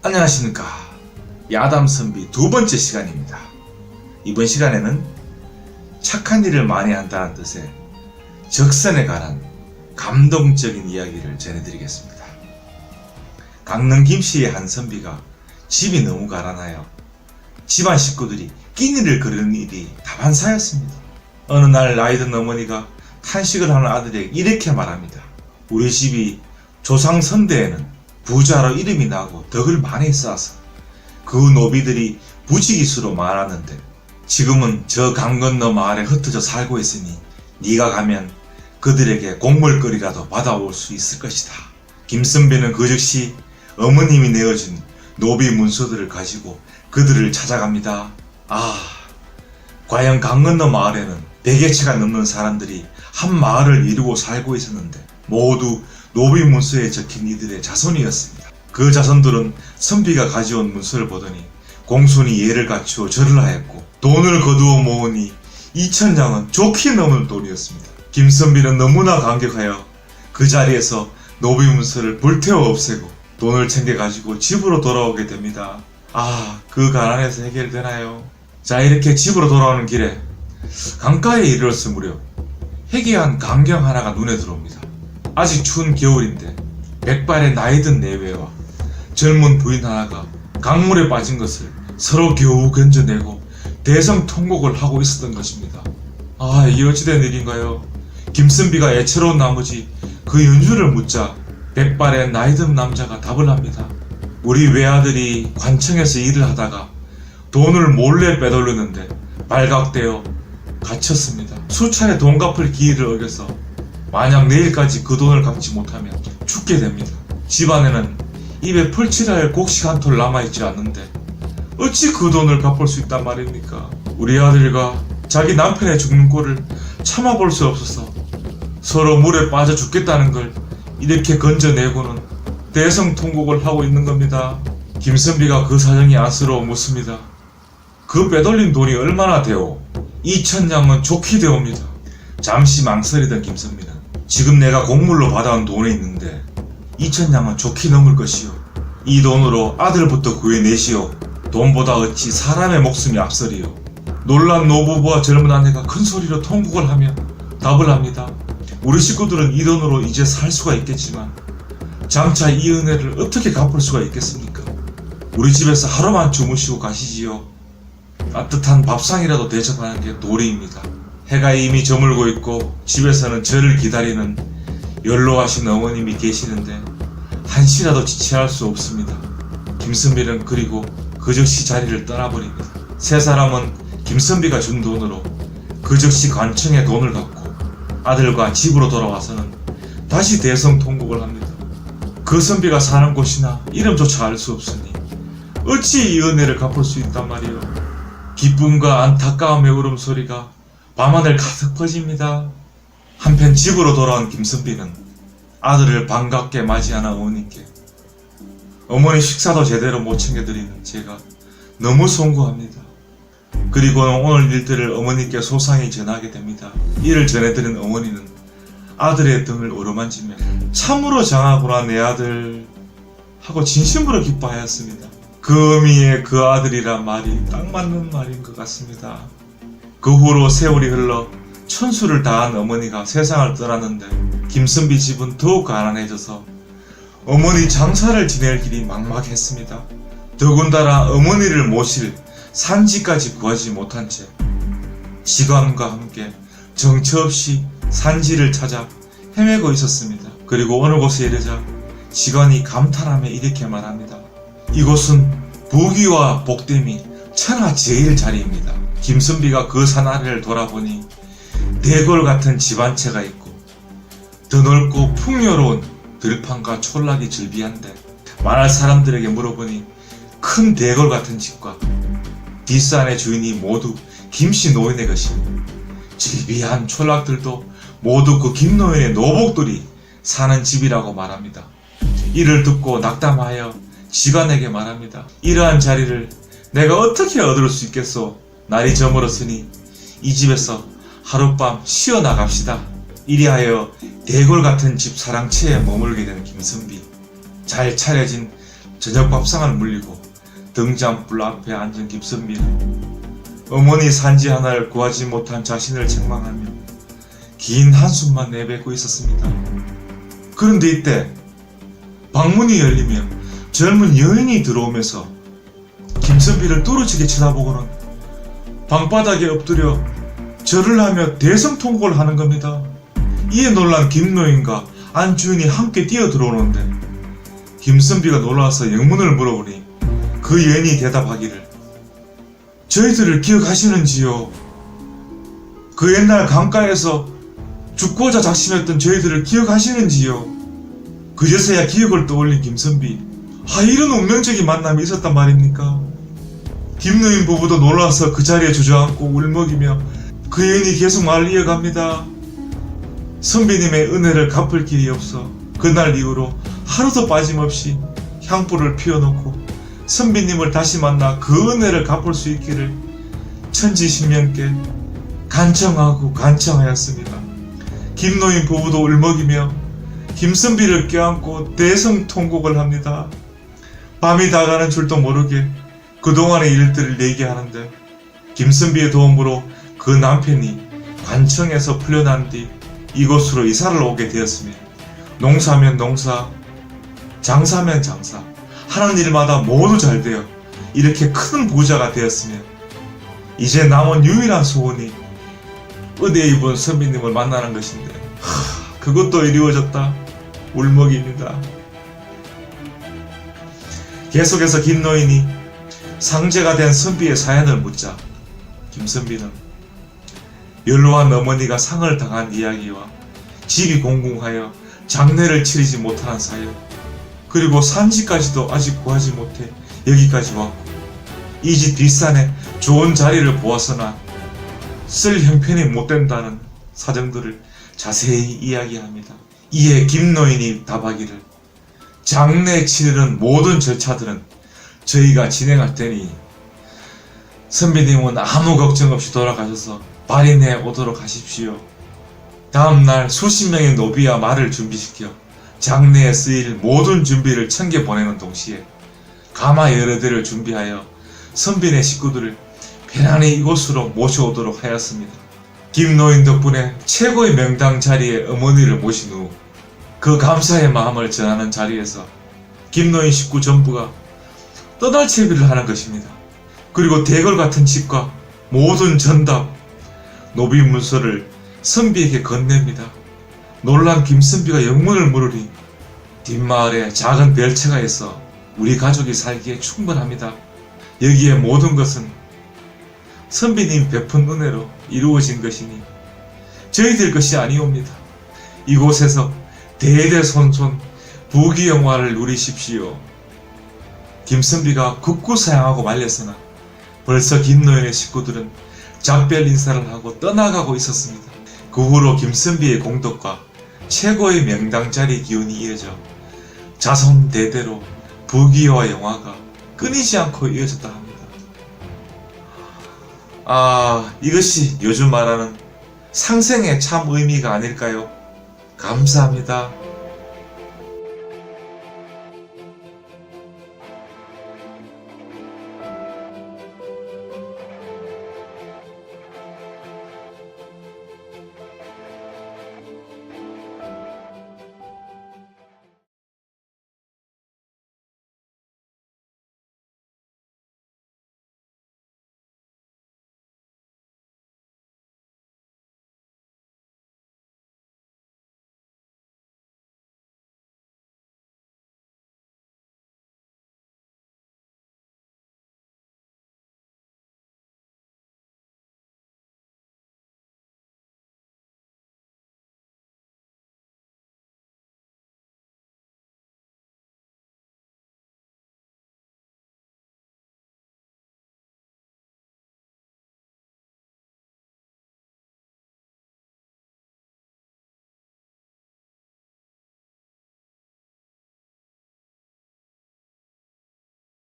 안녕하십니까. 야담 선비 두 번째 시간입니다. 이번 시간에는 착한 일을 많이 한다는 뜻의 적선에 관한 감동적인 이야기를 전해드리겠습니다. 강릉 김씨의 한 선비가 집이 너무 가난하여 집안 식구들이 끼니를 거르는 일이 다반사였습니다. 어느 날 나이든 어머니가 탄식을 하는 아들에게 이렇게 말합니다. 우리 집이 조상 선대에는 부자로 이름이 나고 덕을 많이 쌓아서 그 노비들이 부지기수로 많았는데 지금은 저 강 건너 마을에 흩어져 살고 있으니 네가 가면 그들에게 곡물거리라도 받아올 수 있을 것이다. 김선비는 그 즉시 어머님이 내어준 노비 문서들을 가지고 그들을 찾아갑니다. 과연 강 건너 마을에는 100여 채가 넘는 사람들이 한 마을을 이루고 살고 있었는데 모두 노비 문서에 적힌 이들의 자손이었습니다. 그 자손들은 선비가 가져온 문서를 보더니 공손히 예를 갖추어 절을 하였고 돈을 거두어 모으니 2,000냥은 좋게 넘을 돈이었습니다. 김선비는 너무나 감격하여 그 자리에서 노비 문서를 불태워 없애고 돈을 챙겨가지고 집으로 돌아오게 됩니다. 그 가난에서 해결되나요? 자, 이렇게 집으로 돌아오는 길에 강가에 이르렀을 무렵 해괴한 광경 하나가 눈에 들어옵니다. 아직 추운 겨울인데 백발의 나이든 내외와 젊은 부인 하나가 강물에 빠진 것을 서로 겨우 건져내고 대성통곡을 하고 있었던 것입니다. 이게 어찌된 일인가요? 김선비가 애처로운 나머지 그 연주를 묻자 백발의 나이든 남자가 답을 합니다. 우리 외아들이 관청에서 일을 하다가 돈을 몰래 빼돌렸는데 발각되어 갇혔습니다. 수차례 돈 갚을 기일을 어겨서 만약 내일까지 그 돈을 갚지 못하면 죽게 됩니다. 집안에는 입에 펄칠할 곡식 한 톨 남아있지 않는데 어찌 그 돈을 갚을 수 있단 말입니까? 우리 아들과 자기 남편의 죽는 꼴을 참아볼 수 없어서 서로 물에 빠져 죽겠다는 걸 이렇게 건져내고는 대성통곡을 하고 있는 겁니다. 김선비가 그 사정이 안쓰러워 묻습니다. 그 빼돌린 돈이 얼마나 되오? 2,000냥은 좋게 되옵니다. 잠시 망설이던 김선비는 지금 내가 곡물로 받아온 돈이 있는데 2,000냥은 좋게 넘을 것이오. 이 돈으로 아들부터 구해내시오. 돈보다 어찌 사람의 목숨이 앞서리오. 놀란 노부부와 젊은 아내가 큰 소리로 통곡을 하며 답을 합니다. 우리 식구들은 이 돈으로 이제 살 수가 있겠지만 장차 이 은혜를 어떻게 갚을 수가 있겠습니까? 우리 집에서 하루만 주무시고 가시지요. 따뜻한 밥상이라도 대접하는 게 도리입니다. 해가 이미 저물고 있고 집에서는 저를 기다리는 연로하신 어머님이 계시는데 한시라도 지체할 수 없습니다. 김선비는 그리고 그 즉시 자리를 떠나버립니다. 세 사람은 김선비가 준 돈으로 그 즉시 관청에 돈을 갚고 아들과 집으로 돌아와서는 다시 대성통곡을 합니다. 그 선비가 사는 곳이나 이름조차 알 수 없으니 어찌 이 은혜를 갚을 수 있단 말이오. 기쁨과 안타까움의 울음소리가 밤하늘 가득 퍼집니다. 한편 집으로 돌아온 김선비는 아들을 반갑게 맞이하는 어머니께 어머니 식사도 제대로 못 챙겨드리는 제가 너무 송구합니다. 그리고는 오늘 일들을 어머니께 소상히 전하게 됩니다. 이를 전해드린 어머니는 아들의 등을 어루만지며 참으로 장하구나 내 아들 하고 진심으로 기뻐하였습니다. 그 의미의 그 아들이란 말이 딱 맞는 말인 것 같습니다. 그 후로 세월이 흘러 천수를 다한 어머니가 세상을 떠났는데 김선비 집은 더욱 가난해져서 어머니 장사를 지낼 길이 막막했습니다. 더군다나 어머니를 모실 산지까지 구하지 못한 채 시간과 함께 정처 없이 산지를 찾아 헤매고 있었습니다. 그리고 어느 곳에 이르자 직원이 감탄하며 이렇게 말합니다. 이곳은 부귀와 복됨이 천하제일 자리입니다. 김선비가 그 산 아래를 돌아보니 대궐 같은 집 한 채가 있고 더 넓고 풍요로운 들판과 촌락이 즐비한데 말할 사람들에게 물어보니 큰 대궐 같은 집과 뒷산의 주인이 모두 김씨 노인의 것이니 즐비한 촌락들도 모두 그 김노인의 노복들이 사는 집이라고 말합니다. 이를 듣고 낙담하여 직원에게 말합니다. 이러한 자리를 내가 어떻게 얻을 수 있겠소? 날이 저물었으니 이 집에서 하룻밤 쉬어 나갑시다. 이리하여 대궐 같은 집 사랑채에 머물게 된 김선비. 잘 차려진 저녁 밥상을 물리고 등잔불 앞에 앉은 김선비는 어머니 산지 하나를 구하지 못한 자신을 책망하며 긴 한숨만 내뱉고 있었습니다. 그런데 이때 방문이 열리며 젊은 여인이 들어오면서 김선비를 뚫어지게 쳐다보고는 방바닥에 엎드려 절을 하며 대성통곡을 하는 겁니다. 이에 놀란 김노인과 안주인이 함께 뛰어 들어오는데 김선비가 놀라서 영문을 물어보니 그 여인이 대답하기를 저희들을 기억하시는지요? 그 옛날 강가에서 죽고자 작심했던 저희들을 기억하시는지요? 그제서야 기억을 떠올린 김선비. 이런 운명적인 만남이 있었단 말입니까? 김노인 부부도 놀라서 그 자리에 주저앉고 울먹이며 그 여인이 계속 말을 이어갑니다. 선비님의 은혜를 갚을 길이 없어 그날 이후로 하루도 빠짐없이 향불을 피워놓고 선비님을 다시 만나 그 은혜를 갚을 수 있기를 천지신명께 간청하고 간청하였습니다. 김노인 부부도 울먹이며 김선비를 껴안고 대성통곡을 합니다. 밤이 다가는 줄도 모르게 그동안의 일들을 얘기하는데 김선비의 도움으로 그 남편이 관청에서 풀려난 뒤 이곳으로 이사를 오게 되었으며 농사면 농사, 장사면 장사, 하는 일마다 모두 잘 되어 이렇게 큰 부자가 되었으며 이제 남은 유일한 소원이 의대 입은 선비님을 만나는 것인데 그것도 이루어졌다. 울먹입니다. 계속해서 김노인이 상제가 된 선비의 사연을 묻자 김선비는 연로한 어머니가 상을 당한 이야기와 집이 공공하여 장례를 치르지 못하는 사연, 그리고 산지까지도 아직 구하지 못해 여기까지 왔고 이 집 뒷산에 좋은 자리를 보았으나 쓸 형편이 못된다는 사정들을 자세히 이야기합니다. 이에 김노인이 답하기를 장례 치르는 모든 절차들은 저희가 진행할 테니 선비님은 아무 걱정 없이 돌아가셔서 발인해 오도록 하십시오. 다음날 수십 명의 노비와 말을 준비시켜 장례에 쓰일 모든 준비를 챙겨 보내는 동시에 가마 여러 대를 준비하여 선비네 식구들을 편안히 이곳으로 모셔오도록 하였습니다. 김노인 덕분에 최고의 명당 자리에 어머니를 모신 후 그 감사의 마음을 전하는 자리에서 김노인 식구 전부가 떠날 채비를 하는 것입니다. 그리고 대궐 같은 집과 모든 전답, 노비 문서를 선비에게 건넵니다. 놀란 김선비가 영문을 물으니 뒷마을에 작은 별채가 있어 우리 가족이 살기에 충분합니다. 여기에 모든 것은 선비님 베푼 은혜로 이루어진 것이니 저희들 것이 아니옵니다. 이곳에서 대대손손 부귀영화를 누리십시오. 김선비가 국구사양하고 말렸으나 벌써 김노인의 식구들은 작별 인사를 하고 떠나가고 있었습니다. 그 후로 김선비의 공덕과 최고의 명당 자리 기운이 이어져 자손 대대로 부귀와 영화가 끊이지 않고 이어졌다 합니다. 이것이 요즘 말하는 상생의 참 의미가 아닐까요? 감사합니다.